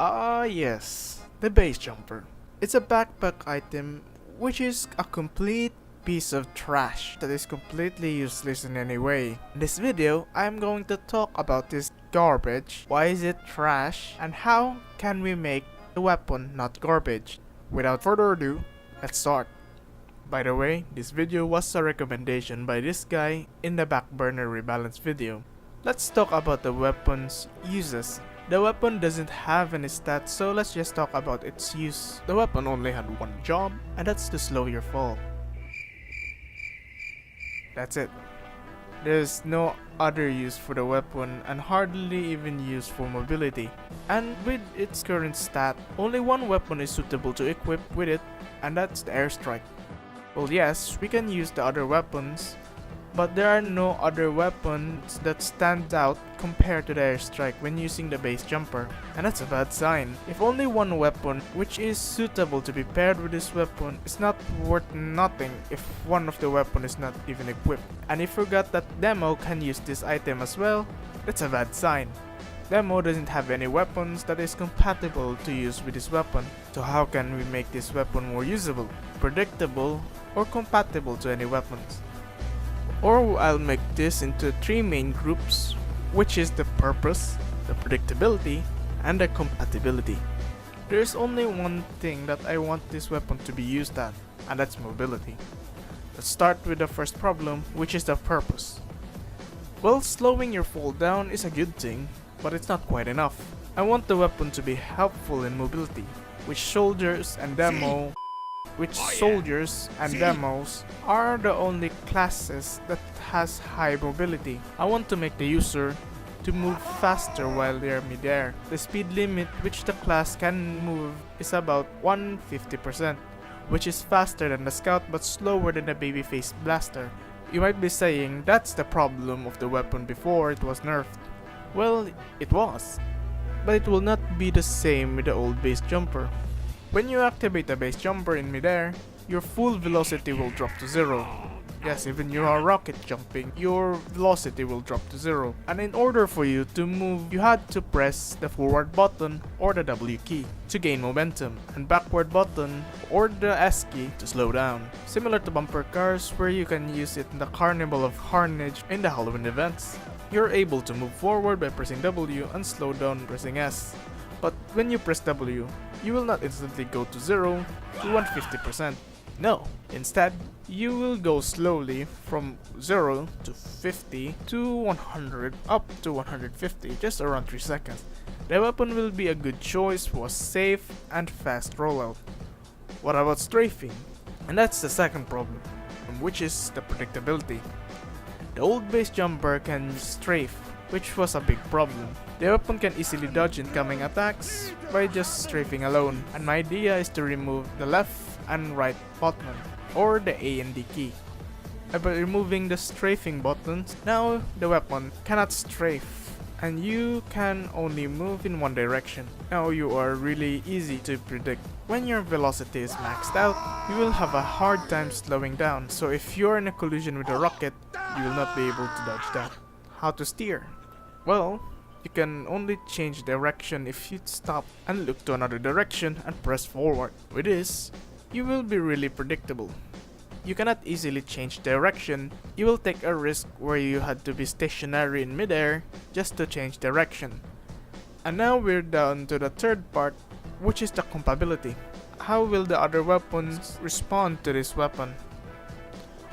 Ah yes, the base jumper. It's a backpack item which is a complete piece of trash that is completely useless in any way. In this video, I am going to talk about this garbage, why is it trash, and how can we make the weapon not garbage. Without further ado, let's start. By the way, this video was a recommendation by this guy in the back burner rebalance video. Let's talk about the weapon's uses. The weapon doesn't have any stats, so let's just talk about its use. The weapon only had one job, and that's to slow your fall. That's it. There's no other use for the weapon and hardly even use for mobility. And with its current stat, only one weapon is suitable to equip with it, and that's the airstrike. Well yes, we can use the other weapons, but there are no other weapons that stand out compared to the airstrike when using the base jumper, and that's a bad sign. If only one weapon which is suitable to be paired with this weapon is not worth nothing if one of the weapon is not even equipped. And if you forgot that Demo can use this item as well, that's a bad sign. Demo doesn't have any weapons that is compatible to use with this weapon. So how can we make this weapon more usable, predictable, or compatible to any weapons? Or I'll make this into three main groups, which is the purpose, the predictability, and the compatibility. There's only one thing that I want this weapon to be used at, and that's mobility. Let's start with the first problem, which is the purpose. Well, slowing your fall down is a good thing, but it's not quite enough. I want the weapon to be helpful in mobility, which soldiers and demos are the only classes that has high mobility. I want to make the user to move faster while they are midair. The speed limit which the class can move is about 150%, which is faster than the scout but slower than the babyface blaster. You might be saying that's the problem of the weapon before it was nerfed. Well, it was, but it will not be the same with the old base jumper. When you activate the base jumper in midair, your full velocity will drop to 0. Yes, even you are rocket jumping, your velocity will drop to 0. And in order for you to move, you had to press the forward button or the W key to gain momentum, and backward button or the S key to slow down. Similar to bumper cars where you can use it in the Carnival of Carnage in the Halloween events. You're able to move forward by pressing W and slow down pressing S. But when you press W, you will not instantly go to 0 to 150%. No, instead, you will go slowly from 0 to 50 to 100 up to 150, just around 3 seconds. The weapon will be a good choice for a safe and fast rollout. What about strafing? And that's the second problem, which is the predictability. The old base jumper can strafe, which was a big problem. The weapon can easily dodge incoming attacks by just strafing alone, and my idea is to remove the left and right button, or the A and D key. By removing the strafing buttons, now the weapon cannot strafe, and you can only move in one direction. Now you are really easy to predict. When your velocity is maxed out, you will have a hard time slowing down, so if you're in a collision with a rocket, you will not be able to dodge that. How to steer? Well, you can only change direction if you stop and look to another direction and press forward. With this, you will be really predictable. You cannot easily change direction. You will take a risk where you had to be stationary in midair just to change direction. And now we're down to the third part, which is the compatibility. How will the other weapons respond to this weapon?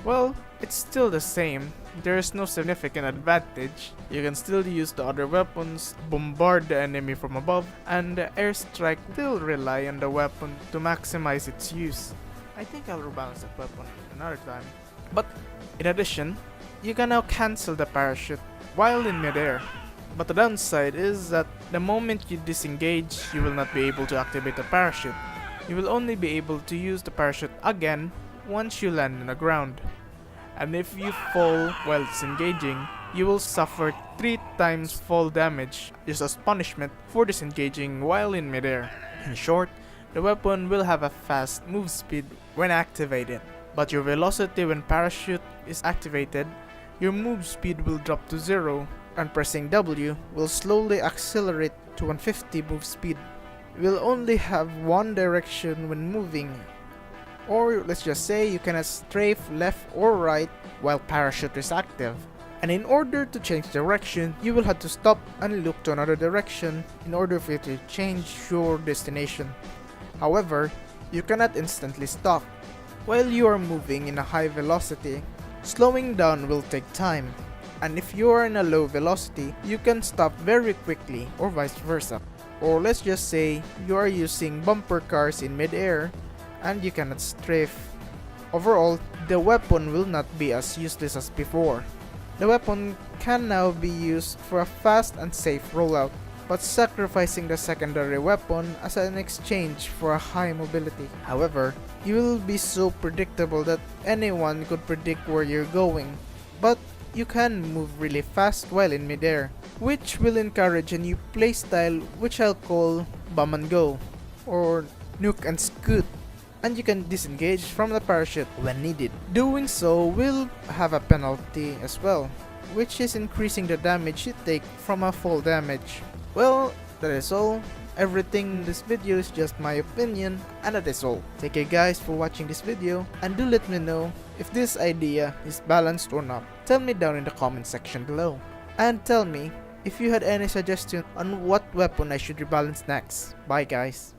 Well, it's still the same. There is no significant advantage. You can still use the other weapons, bombard the enemy from above, and the airstrike will rely on the weapon to maximize its use. I think I'll rebalance that weapon another time. But in addition, you can now cancel the parachute while in midair. But the downside is that the moment you disengage, you will not be able to activate the parachute. You will only be able to use the parachute again once you land on the ground. And if you fall while disengaging, you will suffer 3 times fall damage just as punishment for disengaging while in midair. In short, the weapon will have a fast move speed when activated, but your velocity when parachute is activated, your move speed will drop to 0, and pressing W will slowly accelerate to 150 move speed. will only have one direction when moving. Or let's just say you cannot strafe left or right while parachute is active. And in order to change direction, you will have to stop and look to another direction in order for you to change your destination. However, you cannot instantly stop. While you are moving in a high velocity, slowing down will take time. And if you are in a low velocity, you can stop very quickly or vice versa. Or let's just say you are using bumper cars in mid-air and you cannot strafe. Overall, the weapon will not be as useless as before. The weapon can now be used for a fast and safe rollout, but sacrificing the secondary weapon as an exchange for a high mobility. However, you will be so predictable that anyone could predict where you're going, but you can move really fast while in midair, which will encourage a new playstyle which I'll call bomb and go, or nuke and scoot, and you can disengage from the parachute when needed. Doing so will have a penalty as well, which is increasing the damage you take from a fall damage. Well, that is all. Everything in this video is just my opinion, and that is all. Thank you guys for watching this video, and do let me know if this idea is balanced or not. Tell me down in the comment section below. And tell me if you had any suggestion on what weapon I should rebalance next. Bye guys.